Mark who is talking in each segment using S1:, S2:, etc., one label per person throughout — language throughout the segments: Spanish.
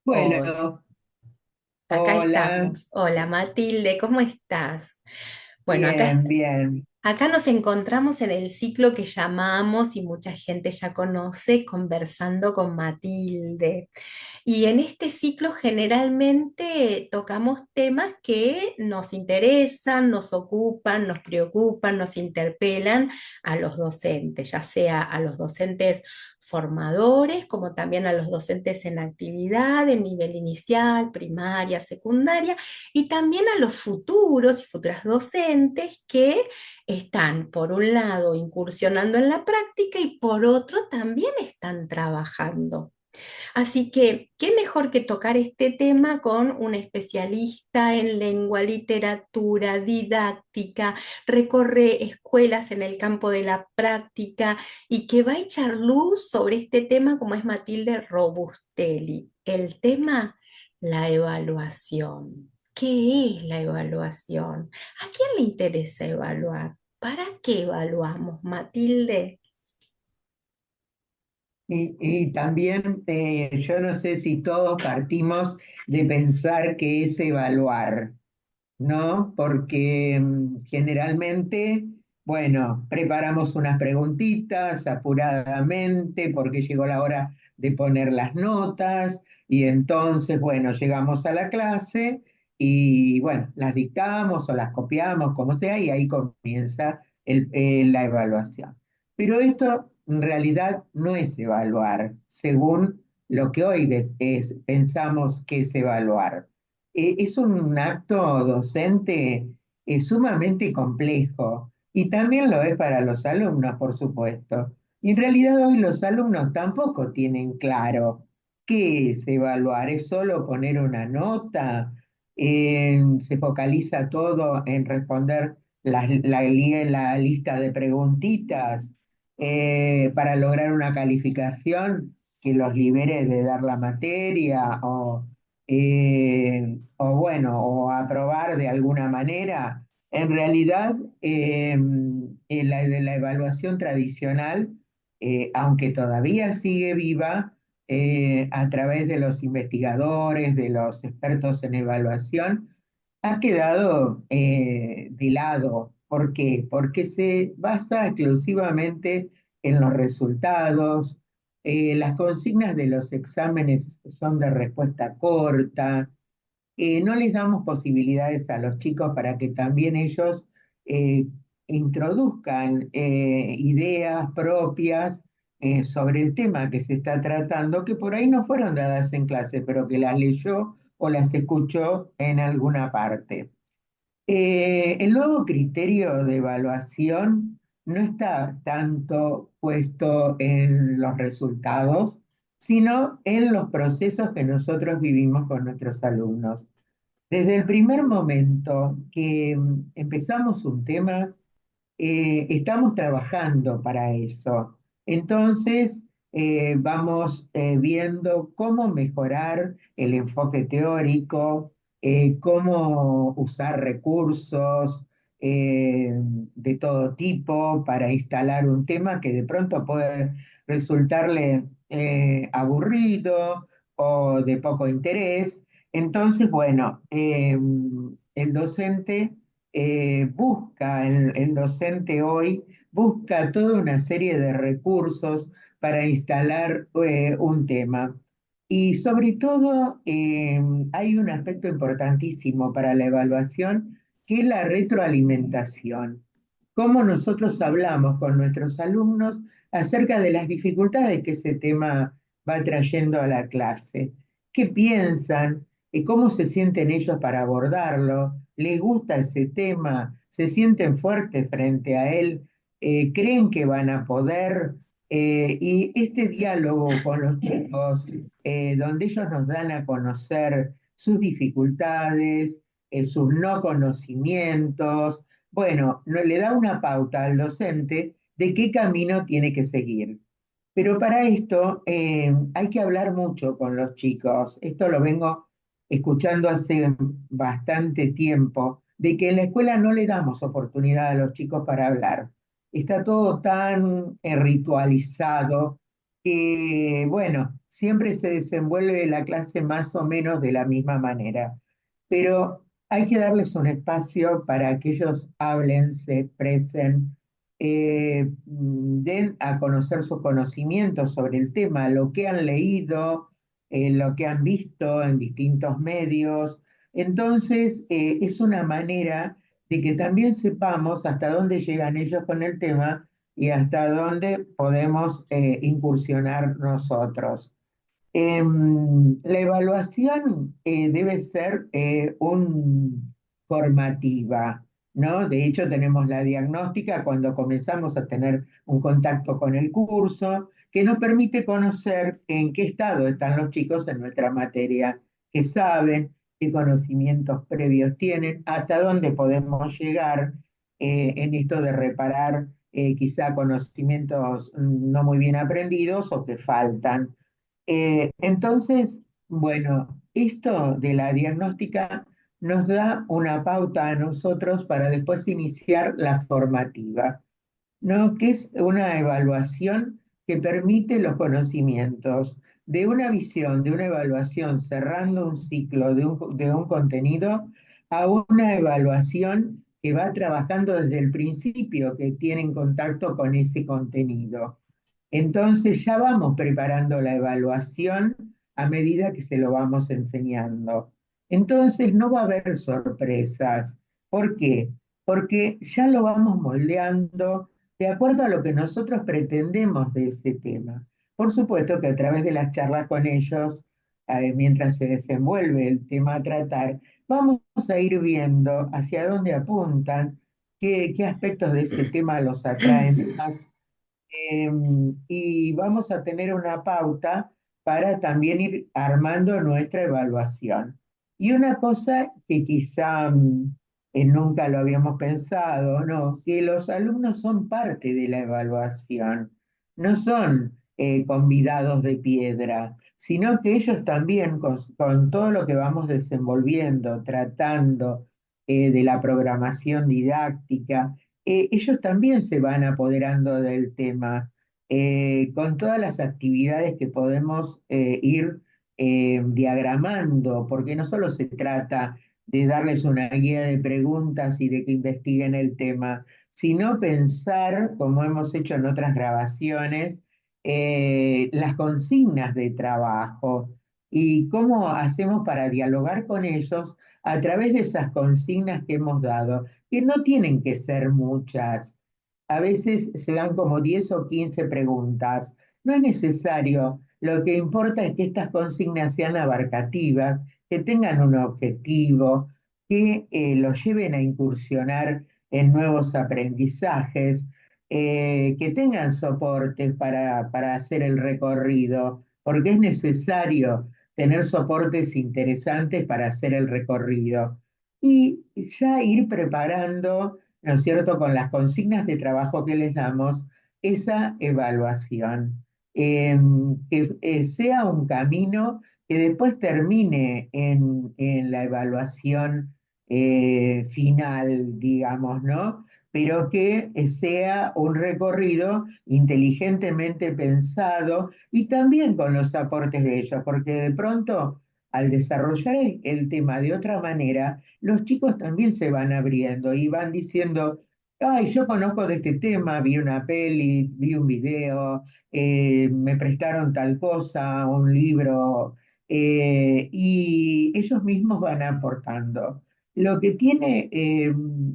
S1: Bueno,
S2: Hola, acá
S1: hola,
S2: estamos. Hola Matilde, ¿cómo estás? Bueno,
S1: bien, bien.
S2: acá nos encontramos en el ciclo que llamamos, y mucha gente ya conoce, Conversando con Matilde. Y en este ciclo generalmente tocamos temas que nos interesan, nos ocupan, nos preocupan, nos interpelan a los docentes, ya sea a los docentes formadores, como también a los docentes en actividad, en nivel inicial, primaria, secundaria, y también a los futuros y futuras docentes que están, por un lado, incursionando en la práctica y por otro, también están trabajando. Así que, ¿qué mejor que tocar este tema con un especialista en lengua, literatura, didáctica, recorre escuelas en el campo de la práctica y que va a echar luz sobre este tema como es Matilde Robustelli? El tema, la evaluación. ¿Qué es la evaluación? ¿A quién le interesa evaluar? ¿Para qué evaluamos, Matilde?
S1: Y también yo no sé si todos partimos de pensar que es evaluar, ¿no? Porque generalmente, bueno, preparamos unas preguntitas apuradamente porque llegó la hora de poner las notas y entonces, bueno, llegamos a la clase y, bueno, las dictamos o las copiamos, como sea, y ahí comienza la evaluación. Pero esto en realidad no es evaluar, según lo que hoy pensamos que es evaluar. Es un acto docente sumamente complejo y también lo es para los alumnos, por supuesto. Y en realidad hoy los alumnos tampoco tienen claro qué es evaluar, es solo poner una nota. Se focaliza todo en responder la lista de preguntitas para lograr una calificación que los libere de dar la materia o bueno, o aprobar de alguna manera. En realidad, de la evaluación tradicional, aunque todavía sigue viva, a través de los investigadores, de los expertos en evaluación, ha quedado de lado. ¿Por qué? Porque se basa exclusivamente en los resultados. Las consignas de los exámenes son de respuesta corta. No les damos posibilidades a los chicos para que también ellos eh, introduzcan ideas propias sobre el tema que se está tratando, que por ahí no fueron dadas en clase, pero que las leyó o las escuchó en alguna parte. El nuevo criterio de evaluación no está tanto puesto en los resultados, sino en los procesos que nosotros vivimos con nuestros alumnos. Desde el primer momento que empezamos un tema, estamos trabajando para eso. Entonces, vamos viendo cómo mejorar el enfoque teórico, cómo usar recursos de todo tipo para instalar un tema que de pronto puede resultarle aburrido o de poco interés. Entonces, bueno, el docente el docente hoy busca toda una serie de recursos para instalar un tema. Y sobre todo hay un aspecto importantísimo para la evaluación, que es la retroalimentación. Cómo nosotros hablamos con nuestros alumnos acerca de las dificultades que ese tema va trayendo a la clase. ¿Qué piensan? ¿Cómo se sienten ellos para abordarlo? ¿Les gusta ese tema? ¿Se sienten fuertes frente a él? ¿Creen que van a poder? Y este diálogo con los chicos, donde ellos nos dan a conocer sus dificultades, sus no conocimientos, bueno, no, le da una pauta al docente de qué camino tiene que seguir. Pero para esto hay que hablar mucho con los chicos. Esto lo vengo escuchando hace bastante tiempo, de que en la escuela no le damos oportunidad a los chicos para hablar. Está todo tan ritualizado que, bueno, siempre se desenvuelve la clase más o menos de la misma manera, pero hay que darles un espacio para que ellos hablen, se expresen, den a conocer sus conocimientos sobre el tema, lo que han leído, lo que han visto en distintos medios. Entonces, es una manera de que también sepamos hasta dónde llegan ellos con el tema y hasta dónde podemos incursionar nosotros. La evaluación debe ser formativa, ¿no? De hecho, tenemos la diagnóstica cuando comenzamos a tener un contacto con el curso, que nos permite conocer en qué estado están los chicos en nuestra materia, qué saben, qué conocimientos previos tienen, hasta dónde podemos llegar en esto de reparar quizá conocimientos no muy bien aprendidos o que faltan. Entonces, bueno, esto de la diagnóstica nos da una pauta a nosotros para después iniciar la formativa, ¿no? Que es una evaluación que permite los conocimientos de una visión, de una evaluación cerrando un ciclo de un contenido a una evaluación que va trabajando desde el principio, que tiene en contacto con ese contenido. Entonces ya vamos preparando la evaluación a medida que se lo vamos enseñando. Entonces no va a haber sorpresas. ¿Por qué? Porque ya lo vamos moldeando de acuerdo a lo que nosotros pretendemos de ese tema. Por supuesto que a través de las charlas con ellos, mientras se desenvuelve el tema a tratar, vamos a ir viendo hacia dónde apuntan, qué aspectos de ese tema los atraen más, y vamos a tener una pauta para también ir armando nuestra evaluación. Y una cosa que quizá nunca lo habíamos pensado, ¿no? Que los alumnos son parte de la evaluación, no son convidados de piedra, sino que ellos también, con todo lo que vamos desenvolviendo, tratando de la programación didáctica, ellos también se van apoderando del tema, con todas las actividades que podemos ir diagramando, porque no solo se trata de darles una guía de preguntas y de que investiguen el tema, sino pensar, como hemos hecho en otras grabaciones, las consignas de trabajo y cómo hacemos para dialogar con ellos a través de esas consignas que hemos dado, que no tienen que ser muchas. A veces se dan como 10 o 15 preguntas. No es necesario. Lo que importa es que estas consignas sean abarcativas, que tengan un objetivo, que los lleven a incursionar en nuevos aprendizajes, que tengan soportes para hacer el recorrido, porque es necesario tener soportes interesantes para hacer el recorrido y ya ir preparando, ¿no es cierto?, con las consignas de trabajo que les damos, esa evaluación. Que sea un camino que después termine en la evaluación final, digamos, ¿no? Pero que sea un recorrido inteligentemente pensado y también con los aportes de ellos, porque de pronto al desarrollar el tema de otra manera, los chicos también se van abriendo y van diciendo, ay, yo conozco de este tema, vi una peli, vi un video, me prestaron tal cosa, un libro, y ellos mismos van aportando. Lo que tiene,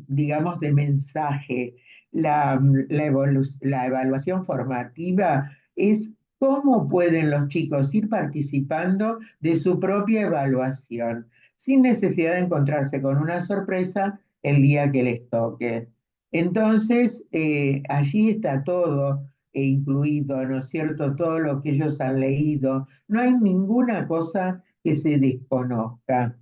S1: digamos, de mensaje la evaluación formativa es cómo pueden los chicos ir participando de su propia evaluación sin necesidad de encontrarse con una sorpresa el día que les toque. Entonces, allí está todo incluido, ¿no es cierto? Todo lo que ellos han leído. No hay ninguna cosa que se desconozca.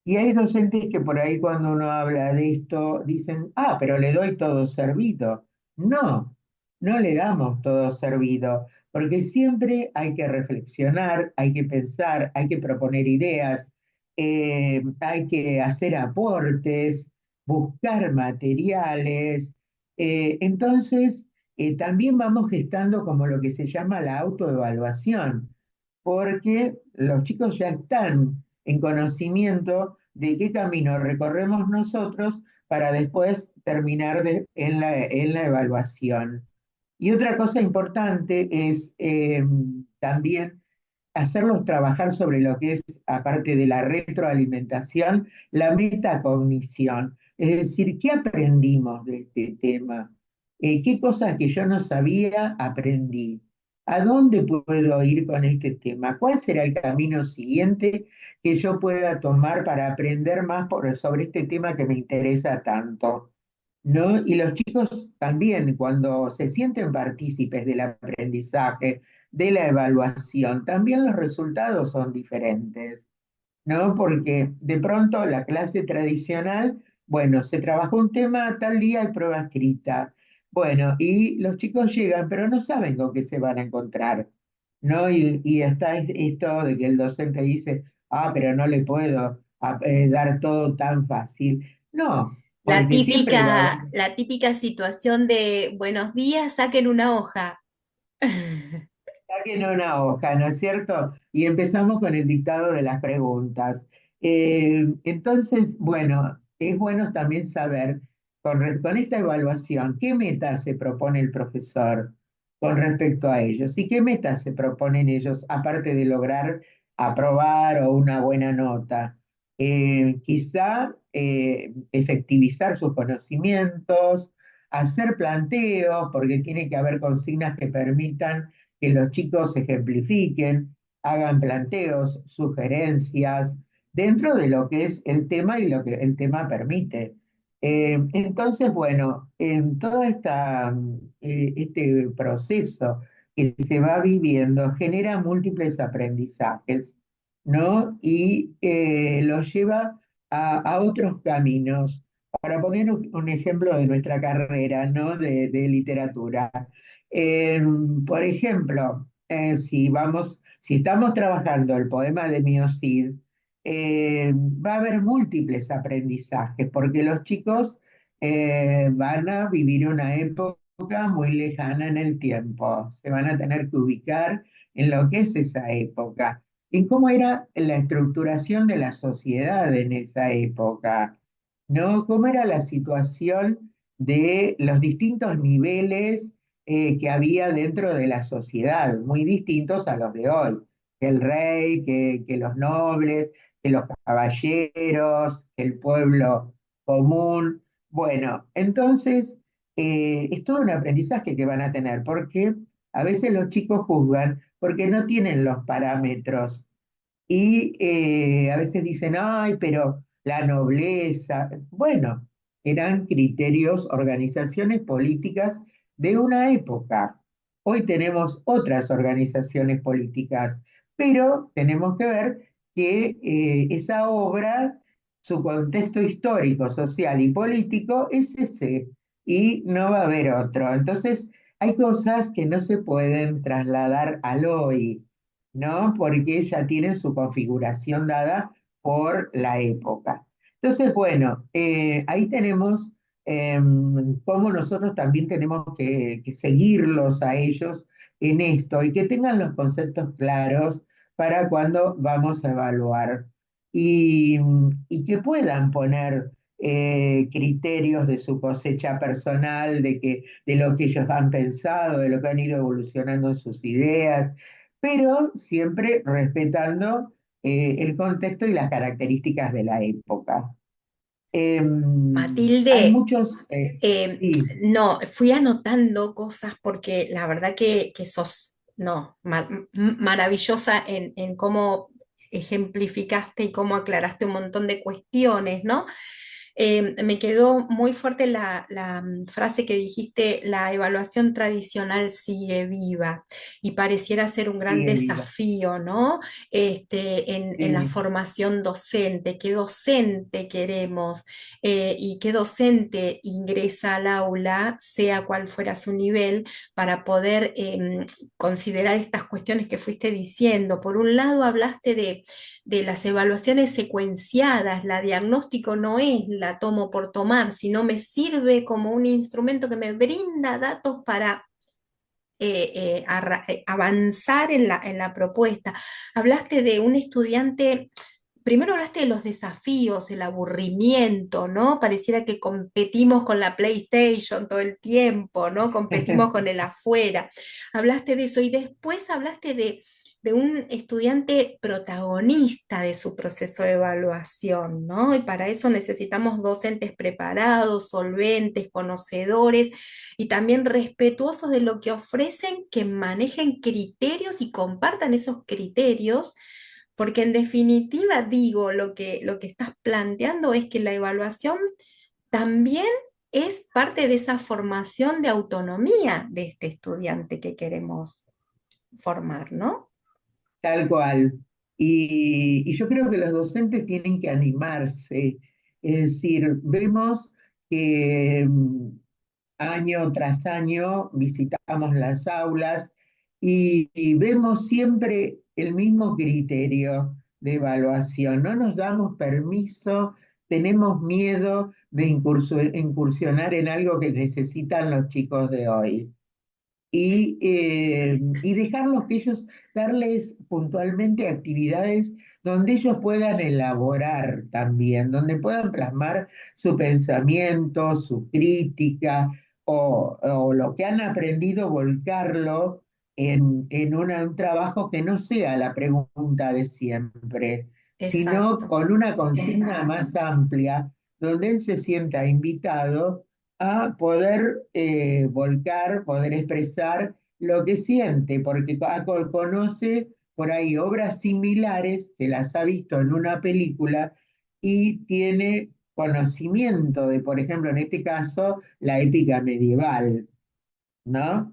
S1: Y hay docentes que por ahí cuando uno habla de esto dicen, ah, pero le doy todo servido. No, no le damos todo servido, porque siempre hay que reflexionar, hay que pensar, hay que proponer ideas, hay que hacer aportes, buscar materiales. Entonces, también vamos gestando como lo que se llama la autoevaluación, porque los chicos ya están en conocimiento de qué camino recorremos nosotros para después terminar en la evaluación. Y otra cosa importante es también hacerlos trabajar sobre lo que es, aparte de la retroalimentación, la metacognición. Es decir, ¿qué aprendimos de este tema? ¿Qué cosas que yo no sabía aprendí? ¿A dónde puedo ir con este tema? ¿Cuál será el camino siguiente que yo pueda tomar para aprender más sobre este tema que me interesa tanto? ¿No? Y los chicos también, cuando se sienten partícipes del aprendizaje, de la evaluación, también los resultados son diferentes, ¿no? Porque de pronto la clase tradicional, bueno, se trabajó un tema, tal día hay prueba escrita. Bueno, y los chicos llegan, pero no saben con qué se van a encontrar, ¿no? Y está esto de que el docente dice, ah, pero no le puedo dar todo tan fácil. No, porque siempre va a haber.
S2: La típica situación de buenos días, saquen una hoja.
S1: Saquen una hoja, ¿no es cierto? Y empezamos con el dictado de las preguntas. Entonces, bueno, es bueno también saber con esta evaluación qué metas se propone el profesor con respecto a ellos y qué metas se proponen ellos, aparte de lograr aprobar o una buena nota. Quizá efectivizar sus conocimientos, hacer planteos, porque tiene que haber consignas que permitan que los chicos ejemplifiquen, hagan planteos, sugerencias, dentro de lo que es el tema y lo que el tema permite. Entonces, bueno, en todo este proceso que se va viviendo genera múltiples aprendizajes, ¿no? Y los lleva a otros caminos. Para poner un ejemplo de nuestra carrera, ¿no? De literatura. Eh, por ejemplo, si estamos trabajando el poema de Miocid, va a haber múltiples aprendizajes, porque los chicos van a vivir una época muy lejana en el tiempo, se van a tener que ubicar en lo que es esa época, en cómo era la estructuración de la sociedad en esa época, ¿no? Cómo era la situación de los distintos niveles que había dentro de la sociedad, muy distintos a los de hoy, que el rey, que los nobles, que los caballeros, que el pueblo común. Bueno, entonces es todo un aprendizaje que van a tener, porque a veces los chicos juzgan porque no tienen los parámetros y a veces dicen, ay, pero la nobleza, bueno, eran criterios, organizaciones políticas de una época. Hoy tenemos otras organizaciones políticas, pero tenemos que ver que esa obra, su contexto histórico, social y político es ese, y no va a haber otro. Entonces, hay cosas que no se pueden trasladar al hoy, ¿no? Porque ya tienen su configuración dada por la época. Entonces, bueno, ahí tenemos cómo nosotros también tenemos que seguirlos a ellos en esto y que tengan los conceptos claros para cuando vamos a evaluar y que puedan poner criterios de su cosecha personal, de lo que ellos han pensado, de lo que han ido evolucionando en sus ideas, pero siempre respetando el contexto y las características de la época. Hay
S2: Matilde,
S1: muchos,
S2: eh,
S1: sí,
S2: no, fui anotando cosas porque la verdad que sos, no, maravillosa en cómo ejemplificaste y cómo aclaraste un montón de cuestiones, ¿no? Me quedó muy fuerte frase que dijiste, la evaluación tradicional sigue viva y pareciera ser un gran
S1: sigue viva.
S2: desafío, ¿no? En la
S1: Sí,
S2: formación docente, qué docente queremos y qué docente ingresa al aula, sea cual fuera su nivel, para poder considerar estas cuestiones que fuiste diciendo. Por un lado, hablaste de las evaluaciones secuenciadas, la diagnóstico no es la tomo por tomar, sino me sirve como un instrumento que me brinda datos para avanzar en la propuesta. Hablaste de un estudiante. Primero hablaste de los desafíos, el aburrimiento, ¿no? Pareciera que competimos con la PlayStation todo el tiempo, ¿no? Competimos con el afuera. Hablaste de eso y después hablaste de un estudiante protagonista de su proceso de evaluación, ¿no? Y para eso necesitamos docentes preparados, solventes, conocedores y también respetuosos de lo que ofrecen, que manejen criterios y compartan esos criterios, porque en definitiva, digo, lo que estás planteando es que la evaluación también es parte de esa formación de autonomía de este estudiante que queremos formar, ¿no?
S1: Tal cual. Y yo creo que los docentes tienen que animarse. Es decir, vemos que año tras año visitamos las aulas y vemos siempre el mismo criterio de evaluación. No nos damos permiso, tenemos miedo de incursionar en algo que necesitan los chicos de hoy y dejarlos que ellos, darles puntualmente actividades donde ellos puedan elaborar también, donde puedan plasmar su pensamiento, su crítica o lo que han aprendido, volcarlo un trabajo que no sea la pregunta de siempre, sino
S2: Exacto,
S1: con una consigna más amplia, donde él se sienta invitado a poder volcar, poder expresar lo que siente, porque conoce por ahí obras similares que las ha visto en una película y tiene conocimiento de, por ejemplo, en este caso, la épica medieval, ¿no?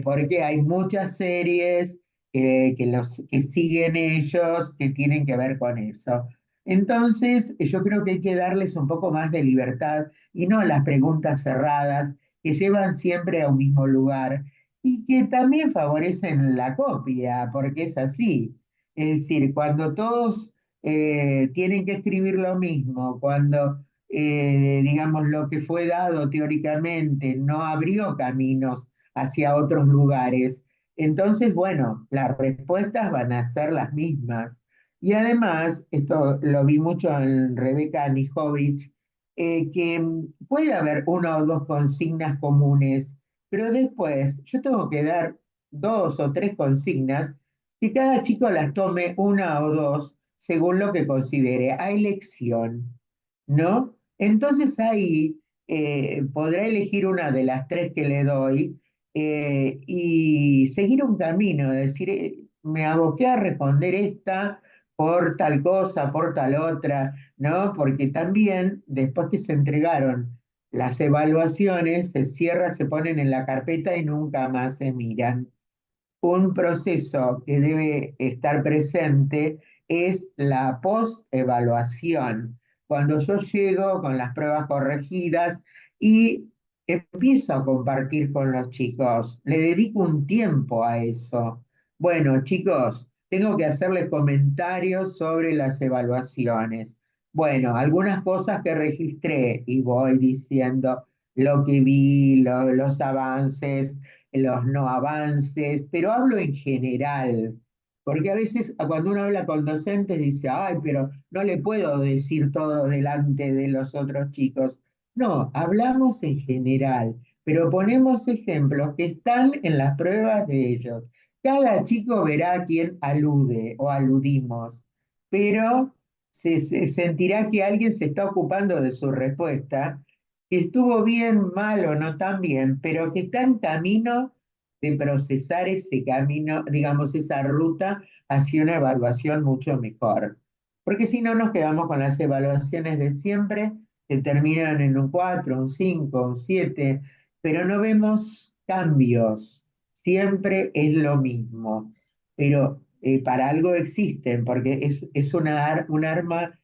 S1: Porque hay muchas series que siguen ellos que tienen que ver con eso. Entonces, yo creo que hay que darles un poco más de libertad y no las preguntas cerradas que llevan siempre a un mismo lugar y que también favorecen la copia, porque es así. Es decir, cuando todos tienen que escribir lo mismo, cuando digamos, lo que fue dado teóricamente no abrió caminos hacia otros lugares. Entonces, bueno, las respuestas van a ser las mismas. Y además, esto lo vi mucho en Rebeca Anijovic, que puede haber una o dos consignas comunes, pero después yo tengo que dar dos o tres consignas que cada chico las tome una o dos según lo que considere, a elección, ¿no? Entonces ahí podrá elegir una de las tres que le doy y seguir un camino, decir, me aboqué a responder esta por tal cosa, por tal otra, ¿no? Porque también después que se entregaron las evaluaciones, se cierra, se ponen en la carpeta y nunca más se miran. Un proceso que debe estar presente es la post-evaluación, cuando yo llego con las pruebas corregidas y empiezo a compartir con los chicos, le dedico un tiempo a eso. Bueno, chicos, tengo que hacerles comentarios sobre las evaluaciones. Bueno, algunas cosas que registré y voy diciendo lo que vi, los avances, los no avances, pero hablo en general, porque a veces cuando uno habla con docentes dice, ay, pero no le puedo decir todo delante de los otros chicos. No, hablamos en general, pero ponemos ejemplos que están en las pruebas de ellos. Cada chico verá a quién alude o aludimos, pero se sentirá que alguien se está ocupando de su respuesta, que estuvo bien, mal o no tan bien, pero que está en camino de procesar ese camino, digamos, esa ruta hacia una evaluación mucho mejor. Porque si no nos quedamos con las evaluaciones de siempre, que terminan en un 4, un 5, un 7, pero no vemos cambios. Siempre es lo mismo. Pero para algo existen, porque es un arma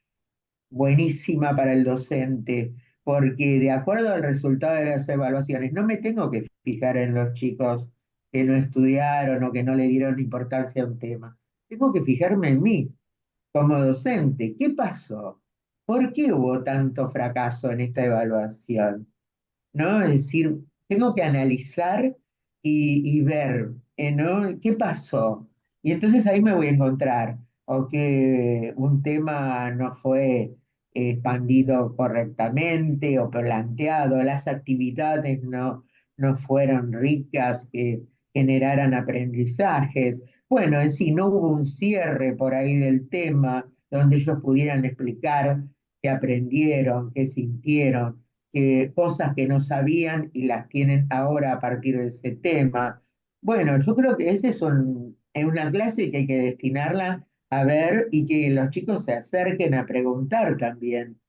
S1: buenísima para el docente, porque de acuerdo al resultado de las evaluaciones, no me tengo que fijar en los chicos que no estudiaron o que no le dieron importancia a un tema. Tengo que fijarme en mí como docente. ¿Qué pasó? ¿Por qué hubo tanto fracaso en esta evaluación? ¿No? Es decir, tengo que analizar y ver, ¿no? ¿Qué pasó? Y entonces ahí me voy a encontrar, o que un tema no fue expandido correctamente o planteado, las actividades no fueron ricas, que generaran aprendizajes. Bueno, en sí, no hubo un cierre por ahí del tema donde ellos pudieran explicar qué aprendieron, qué sintieron, cosas que no sabían y las tienen ahora a partir de ese tema. Bueno, yo creo que es una clase que hay que destinarla a ver y que los chicos se acerquen a preguntar también.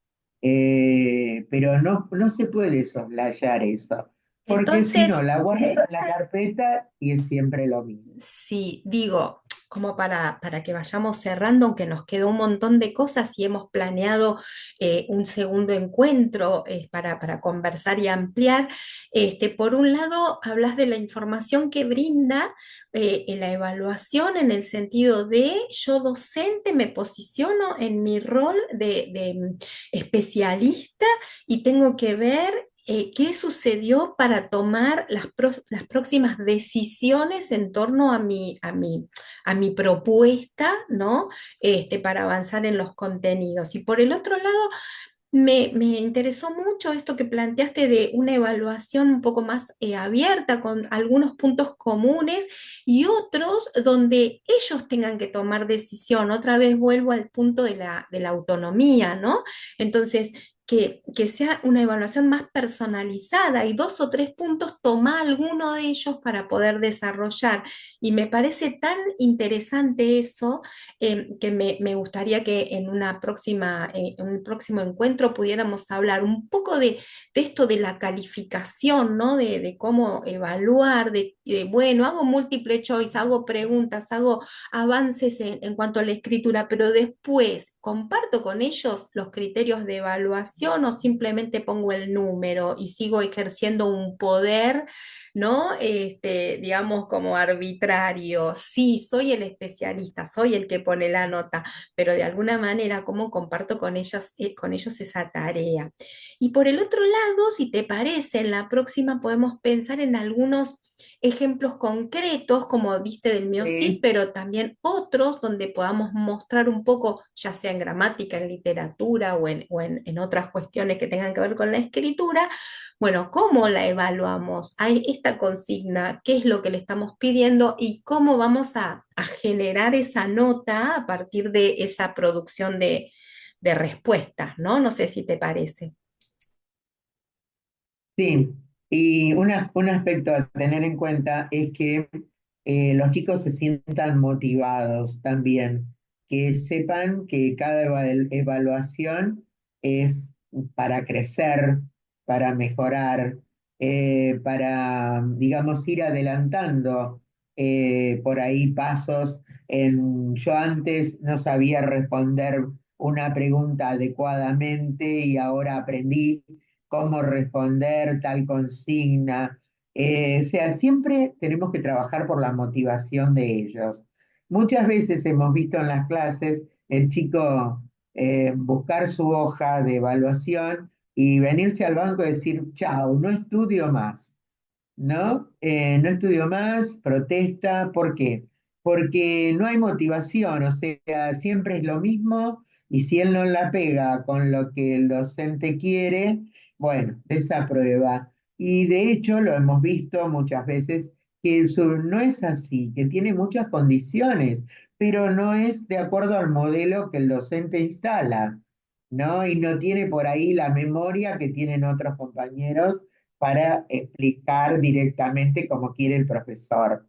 S1: Pero no se puede soslayar eso, porque si no,
S2: Entonces,
S1: la guardan en la carpeta y es siempre lo mismo.
S2: sí, digo, como para que vayamos cerrando, aunque nos quedó un montón de cosas y hemos planeado un segundo encuentro para conversar y ampliar, por un lado, hablas de la información que brinda en la evaluación en el sentido de yo docente me posiciono en mi rol de especialista y tengo que ver qué sucedió para tomar las próximas decisiones en torno a mi propuesta, ¿no? Para avanzar en los contenidos. Y por el otro lado, me interesó mucho esto que planteaste de una evaluación un poco más abierta, con algunos puntos comunes y otros donde ellos tengan que tomar decisión. Otra vez vuelvo al punto de la autonomía, ¿no? Entonces, que sea una evaluación más personalizada y dos o tres puntos, toma alguno de ellos para poder desarrollar. Y me parece tan interesante eso que me gustaría que en una en un próximo encuentro pudiéramos hablar un poco de esto de la calificación, ¿no? De cómo evaluar, bueno, hago múltiple choice, hago preguntas, hago avances en cuanto a la escritura, pero después comparto con ellos los criterios de evaluación o simplemente pongo el número y sigo ejerciendo un poder, ¿no? Digamos como arbitrario. Sí, soy el especialista, soy el que pone la nota, pero de alguna manera, ¿cómo comparto con ellos esa tarea? Y por el otro lado, si te parece, en la próxima podemos pensar en algunos ejemplos concretos, como viste del mío sí,
S1: Sí.
S2: pero también otros donde podamos mostrar un poco, ya sea en gramática, en literatura en otras cuestiones que tengan que ver con la escritura, bueno, ¿cómo la evaluamos? Hay esta consigna, ¿qué es lo que le estamos pidiendo y cómo vamos a generar esa nota a partir de esa producción de respuestas, ¿no? No sé si te parece.
S1: Sí, y un aspecto a tener en cuenta es que los chicos se sientan motivados también, que sepan que cada evaluación es para crecer, para mejorar, para, digamos, ir adelantando por ahí pasos. Yo antes no sabía responder una pregunta adecuadamente y ahora aprendí cómo responder tal consigna. O sea, siempre tenemos que trabajar por la motivación de ellos. Muchas veces hemos visto en las clases el chico buscar su hoja de evaluación y venirse al banco y decir, chao, no estudio más. ¿No? No estudio más, protesta, ¿por qué? Porque no hay motivación, o sea, siempre es lo mismo y si él no la pega con lo que el docente quiere, bueno, desaprueba. Y de hecho lo hemos visto muchas veces que eso no es así, que tiene muchas condiciones, pero no es de acuerdo al modelo que el docente instala, ¿no? Y no tiene por ahí la memoria que tienen otros compañeros para explicar directamente como quiere el profesor.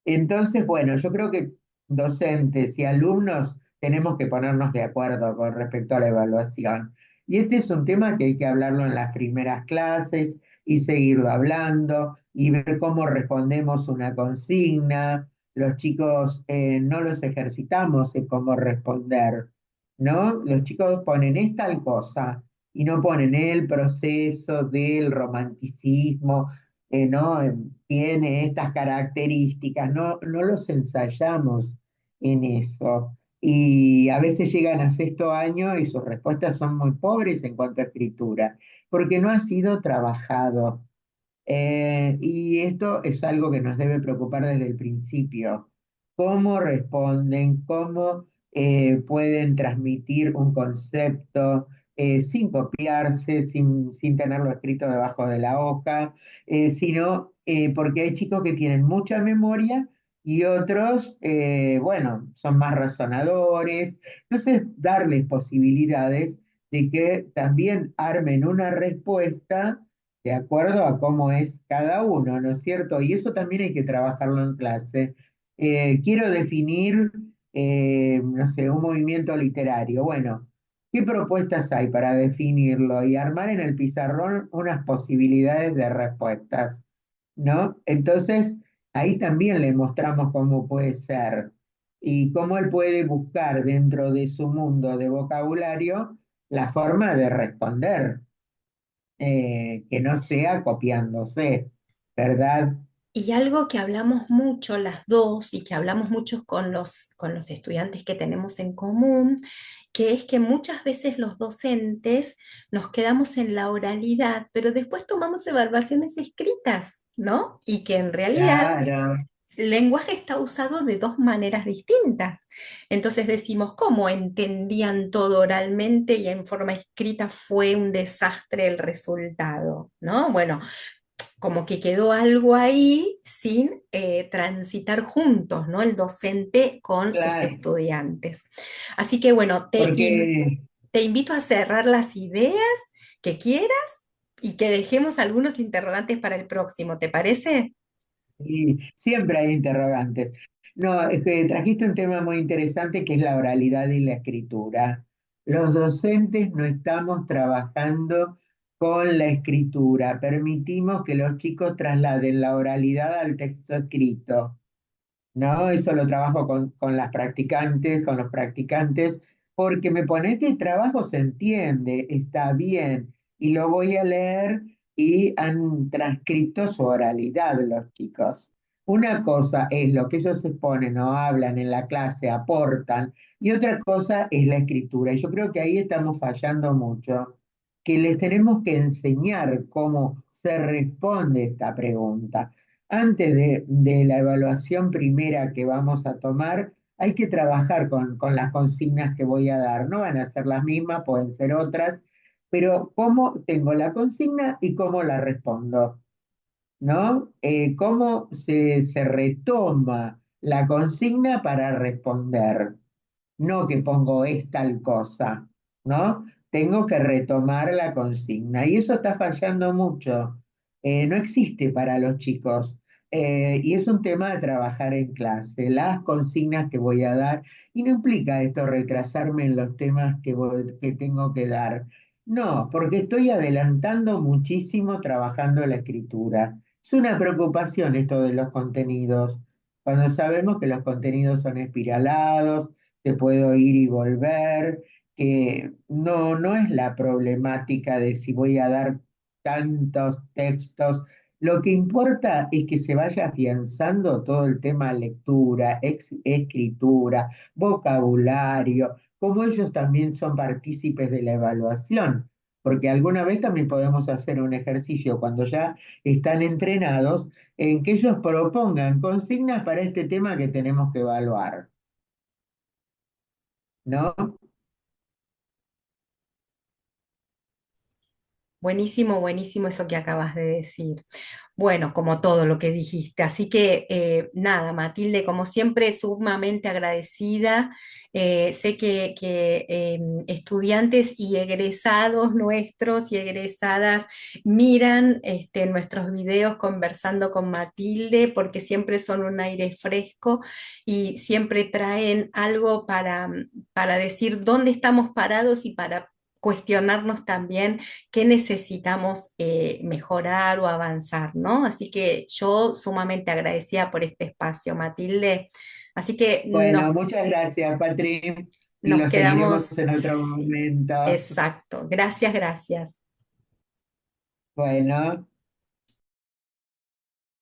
S1: Entonces, bueno, yo creo que docentes y alumnos tenemos que ponernos de acuerdo con respecto a la evaluación. Y este es un tema que hay que hablarlo en las primeras clases y seguirlo hablando y ver cómo respondemos una consigna. Los chicos no los ejercitamos en cómo responder, ¿no? Los chicos ponen es tal cosa y no ponen el proceso del romanticismo, ¿no? Tiene estas características, no los ensayamos en eso. Y a veces llegan a sexto año y sus respuestas son muy pobres en cuanto a escritura, porque no ha sido trabajado. Y esto es algo que nos debe preocupar desde el principio. ¿Cómo responden? ¿Cómo pueden transmitir un concepto sin copiarse, sin tenerlo escrito debajo de la hoja, sino porque hay chicos que tienen mucha memoria y otros, bueno, son más razonadores. Entonces, darles posibilidades de que también armen una respuesta de acuerdo a cómo es cada uno, ¿no es cierto? Y eso también hay que trabajarlo en clase. Quiero definir, no sé, un movimiento literario. Bueno, ¿qué propuestas hay para definirlo y armar en el pizarrón unas posibilidades de respuestas, ¿no? Entonces, ahí también le mostramos cómo puede ser y cómo él puede buscar dentro de su mundo de vocabulario la forma de responder, que no sea copiándose, ¿verdad?
S2: Y algo que hablamos mucho las dos y que hablamos mucho con los estudiantes que tenemos en común, que es que muchas veces los docentes nos quedamos en la oralidad, pero después tomamos evaluaciones escritas, ¿no? Y que en realidad
S1: Claro,
S2: el lenguaje está usado de dos maneras distintas. Entonces decimos, ¿cómo entendían todo oralmente y en forma escrita fue un desastre el resultado? ¿No? Bueno, como que quedó algo ahí sin transitar juntos, ¿no? El docente con sus
S1: claro,
S2: estudiantes. Así que bueno,
S1: porque
S2: te invito a cerrar las ideas que quieras y que dejemos algunos interrogantes para el próximo, ¿te parece?
S1: siempre hay interrogantes. No, es que trajiste un tema muy interesante que es la oralidad y la escritura. Los docentes no estamos trabajando con la escritura, permitimos que los chicos trasladen la oralidad al texto escrito. ¿No? Eso lo trabajo con las practicantes, con los practicantes, porque me pone, este trabajo se entiende, está bien, y lo voy a leer y han transcrito su oralidad los chicos. Una cosa es lo que ellos exponen o hablan en la clase, aportan, y otra cosa es la escritura. Y yo creo que ahí estamos fallando mucho, que les tenemos que enseñar cómo se responde esta pregunta. Antes de la evaluación primera que vamos a tomar, hay que trabajar con las consignas que voy a dar. No van a ser las mismas, pueden ser otras, pero cómo tengo la consigna y cómo la respondo, ¿no? Cómo se retoma la consigna para responder, no que pongo es tal cosa, ¿no? Tengo que retomar la consigna y eso está fallando mucho. No existe para los chicos, y es un tema de trabajar en clase, las consignas que voy a dar, y no implica esto retrasarme en los temas que tengo que dar. No, porque estoy adelantando muchísimo trabajando la escritura. Es una preocupación esto de los contenidos, cuando sabemos que los contenidos son espiralados, te puedo ir y volver, que no es la problemática de si voy a dar tantos textos. Lo que importa es que se vaya afianzando todo el tema lectura, escritura, vocabulario, como ellos también son partícipes de la evaluación. Porque alguna vez también podemos hacer un ejercicio cuando ya están entrenados en que ellos propongan consignas para este tema que tenemos que evaluar, ¿no?
S2: Buenísimo, buenísimo eso que acabas de decir. Bueno, como todo lo que dijiste. Así que nada, Matilde, como siempre, sumamente agradecida. Sé que estudiantes y egresados nuestros y egresadas miran nuestros videos conversando con Matilde porque siempre son un aire fresco y siempre traen algo para decir dónde estamos parados y para cuestionarnos también qué necesitamos mejorar o avanzar, ¿no? Así que yo sumamente agradecida por este espacio, Matilde. Así que
S1: Bueno, muchas gracias, Patri, y
S2: nos
S1: lo seguiremos
S2: quedamos,
S1: en otro
S2: sí,
S1: momento.
S2: exacto. Gracias, gracias.
S1: Bueno.